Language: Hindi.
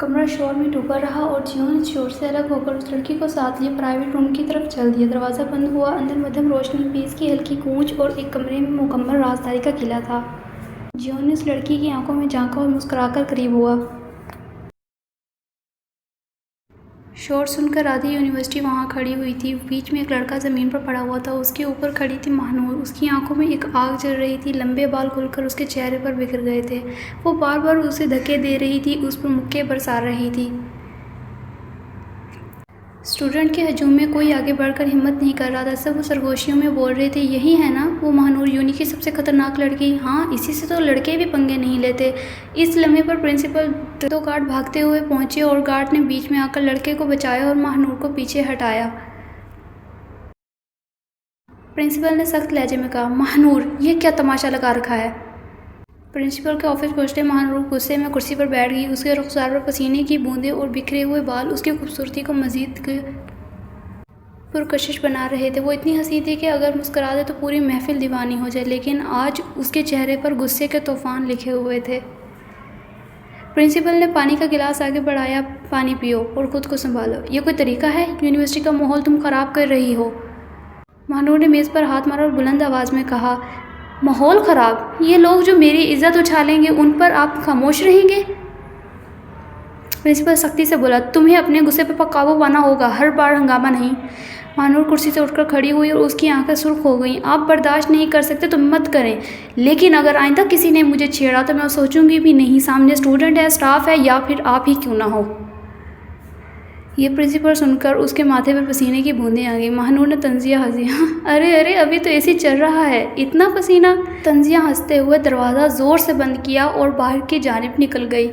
कमरा शोर में डूबा रहा और जियों ने शोर से अलग होकर उस लड़की को साथ लिए प्राइवेट रूम की तरफ चल दिया। दरवाज़ा बंद हुआ। अंदर मध्यम रोशनी, पीस की हल्की गूंज और एक कमरे में मुकम्मल राजदारी का किला था। जियों ने उस लड़की की आंखों में झांका और मुस्कुराकर करीब हुआ। शोर सुनकर आधी यूनिवर्सिटी वहाँ खड़ी हुई थी। बीच में एक लड़का ज़मीन पर पड़ा हुआ था। उसके ऊपर खड़ी थी महानूर। उसकी आंखों में एक आग जल रही थी। लंबे बाल खुलकर उसके चेहरे पर बिखर गए थे। वो बार बार उसे धक्के दे रही थी, उस पर मुक्के बरसा रही थी। स्टूडेंट के हजूम में कोई आगे बढ़कर हिम्मत नहीं कर रहा था। सब वो सरगोशियों में बोल रहे थे, यही है ना वो महानूर, यूनी की सबसे खतरनाक लड़की। हाँ, इसी से तो लड़के भी पंगे नहीं लेते। इस लम्हे पर प्रिंसिपल दो गार्ड भागते हुए पहुंचे और गार्ड ने बीच में आकर लड़के को बचाया और महानूर को पीछे हटाया। प्रिंसिपल ने सख्त लहजे में कहा, महानूर, ये क्या तमाशा लगा रखा है। प्रिंसिपल के ऑफिस पहुंचते महानूर गुस्से में कुर्सी पर बैठ गई। उसके रुखसार पर पसीने की बूंदें और बिखरे हुए बाल उसकी खूबसूरती को मजीद पुरकशिश बना रहे थे। वो इतनी हंसी थी कि अगर मुस्कुरा दे तो पूरी महफिल दीवानी हो जाए, लेकिन आज उसके चेहरे पर गुस्से के तूफान लिखे हुए थे। प्रिंसिपल ने पानी का गिलास आगे बढ़ाया, पानी पियो और ख़ुद को संभालो। ये कोई तरीका है? यूनिवर्सिटी का माहौल तुम ख़राब कर रही हो। महानूर ने मेज़ पर हाथ मारा और बुलंद आवाज़ में कहा, माहौल ख़राब? ये लोग जो मेरी इज़्ज़त उछालेंगे उन पर आप खामोश रहेंगे? प्रिंसिपल सख्ती से बोला, तुम्हें अपने गुस्से पर काबू पाना होगा, हर बार हंगामा नहीं। महानूर कुर्सी से उठकर खड़ी हुई और उसकी आंखें सुर्ख हो गईं। आप बर्दाश्त नहीं कर सकते तो मत करें, लेकिन अगर आइंदा किसी ने मुझे छेड़ा तो मैं सोचूंगी भी नहीं। सामने स्टूडेंट है, स्टाफ है, या फिर आप ही क्यों ना हो। ये प्रिंसिपल सुनकर उसके माथे पर पसीने की बूंदें आ गई। महानूर ने तंजिया हंसी, अरे अरे, अभी तो एसी चल रहा है, इतना पसीना। तंजिया हंसते हुए दरवाज़ा ज़ोर से बंद किया और बाहर की जानिब निकल गई।